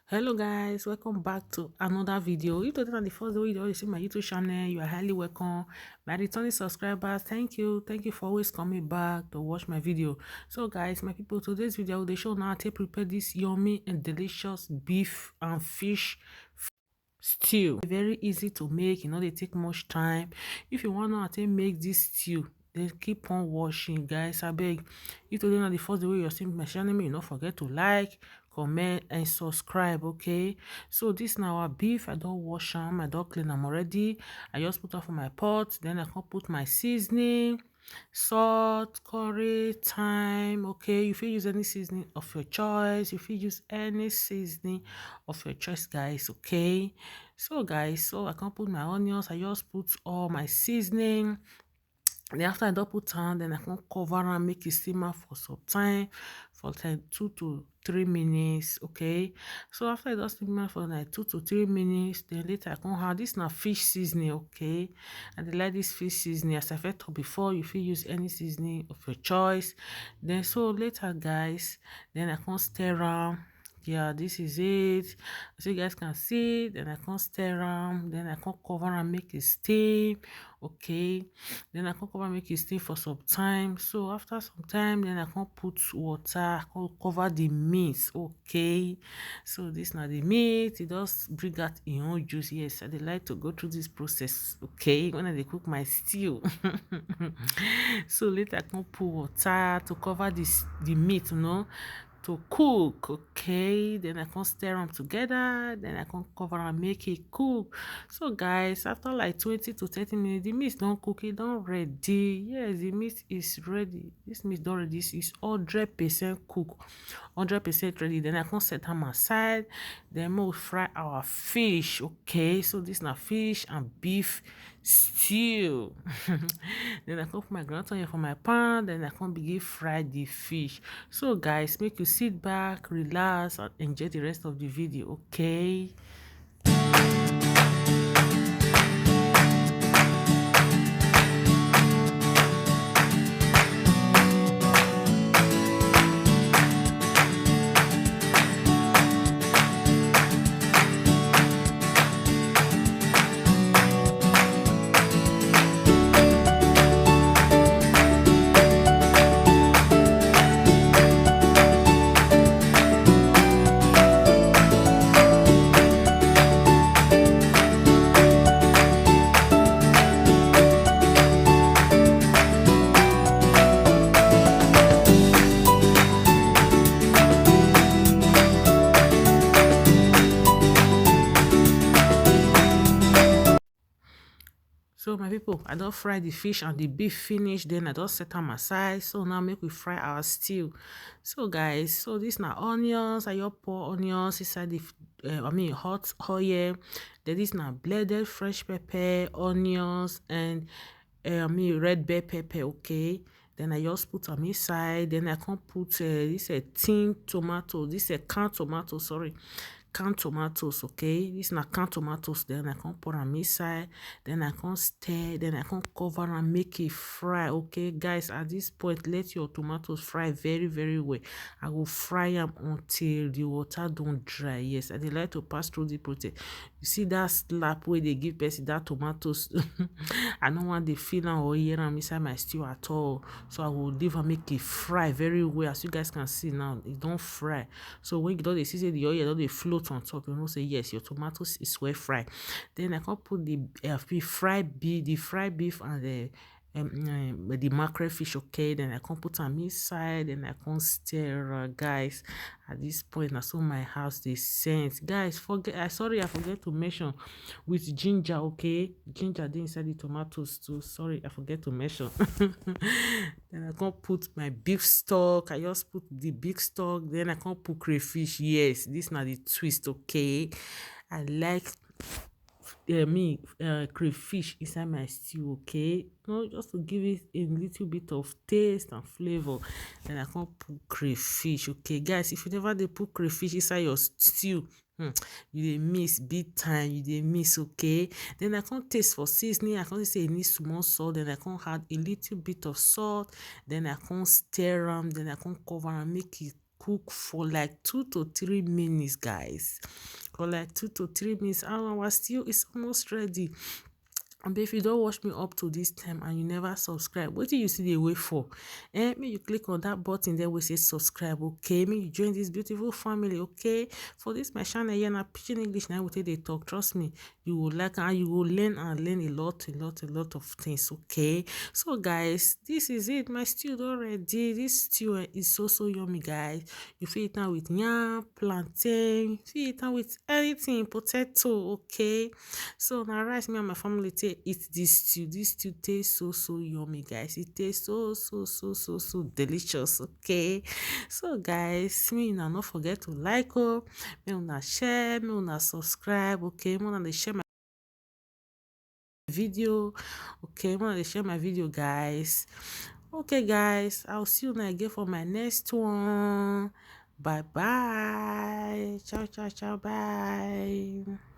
Hello guys, welcome back to another video. If today is the first day you see my YouTube channel, you are highly welcome. My returning subscribers, thank you for always coming back to watch my video. So guys, my people, today's video they show now how to prepare this yummy and delicious beef and fish stew. Very easy to make, they take much time. If you want to know how to make this stew, then keep on watching, guys. I beg. If today not the first day you're seeing my channel, don't forget to like, comment and subscribe. Okay, so this now our beef. I don't wash them, I don't clean them already. I just put off my pot, then I can put my seasoning, salt, curry, thyme. Okay, you fit use any seasoning of your choice. You fit use any seasoning of your choice, guys. Okay, so guys, so I can put my onions. I just put all my seasoning. Then after I don put am, then I can cover am, make it simmer for some time, for like 2 to 3 minutes. Okay, so after I don simmer for like 2 to 3 minutes, then later I come add this na fish seasoning. Okay, I dey like this fish seasoning. As I first talk before, you fit use any seasoning of your choice. Then so later, guys, then I come stir am. Yeah, this is it, as you guys can see. Then I can stir am, then I can cover and make it steam. Okay, then I can cover make it steam for some time. So after some time, then I can put water, I can cover the meat. Okay, so this now the meat, it does bring out in own juice. Yes, I dey like to go through this process. Okay, when I dey cook my stew. So later I can put water to cover the meat, to cook. Okay, then I can stir them together, then I can cover and make it cook. So guys, after like 20 to 30 minutes, the meat don't cook, it don't ready. Yes, the meat is ready. This meat don't ready. This is 100% cook, 100% ready. Then I can set them aside. Then we'll fry our fish. Okay, so this na fish and beef stew. Then I can put my ground onion for my pan, then I can begin fry the fish. So guys, make you sit back, relax and enjoy the rest of the video. Okay. So my people, I don't fry the fish and the beef finish, then I don't set them aside. So now make we fry our stew. So guys, so this now onions. I just pour onions inside the hot oil. Then this now blended fresh pepper, onions, and red bell pepper. Okay, then I just put them inside. Then I can put this a tin tomato, this a canned tomato, sorry, canned tomatoes. Okay, this na canned tomatoes. Then I can pour them inside, then I can stir, then I can cover and make it fry. Okay guys, at this point let your tomatoes fry very well. I will fry them until the water don't dry. Yes, I dey like to pass through the process. You see that slap where they give person that tomatoes. I don't want the feeling or hear am inside my stew at all, so I will leave and make it fry very well. As you guys can see now, it don't fry. So when you don dey see say the oil don dey float on top, you know say yes, your tomatoes is well fried. Then I can put the fried beef and the mackerel fish. Okay, then I can put am inside, then I can stir. Guys, at this point na so my house dey scent. Guys, I forget to mention with ginger. Okay, ginger dey inside the tomatoes too. Sorry, I forget to mention. Then I can put my beef stock. I just put the big stock. Then I can put crayfish. Yes, this na the twist. Okay, I like crayfish inside my stew. Okay, just to give it a little bit of taste and flavor. Then I can put crayfish. Okay guys, if you never dey put crayfish inside your stew, you dey miss big time, you dey miss. Okay, then I can taste for seasoning. I can say e need small salt, then I can add a little bit of salt, then I can stir am, then I can cover and make it cook for like 2 to 3 minutes, guys. For like 2 to 3 minutes, and our stew is almost ready. And if you don't watch me up to this time and you never subscribe, what do you see the way for? Make you click on that button there we say subscribe, okay? Make you join this beautiful family, okay? For this my channel here, na Pidgin English now we take dey talk. Trust me, you will like and you will learn and learn a lot of things, okay? So guys, this is it. My stew don ready. This stew is so yummy, guys. You fit eat am with yam, plantain, you fit eat am with anything, potato, okay? So na rice me and my family take eat this stew. This stew tastes so yummy, guys. It tastes so delicious, okay? So guys, me una no forget to like, oh, me una share, me una subscribe, okay? Me una dey share my video, okay? Me una dey share my video, guys. Okay, guys, I'll see you now again for my next one. Bye bye. Ciao, bye.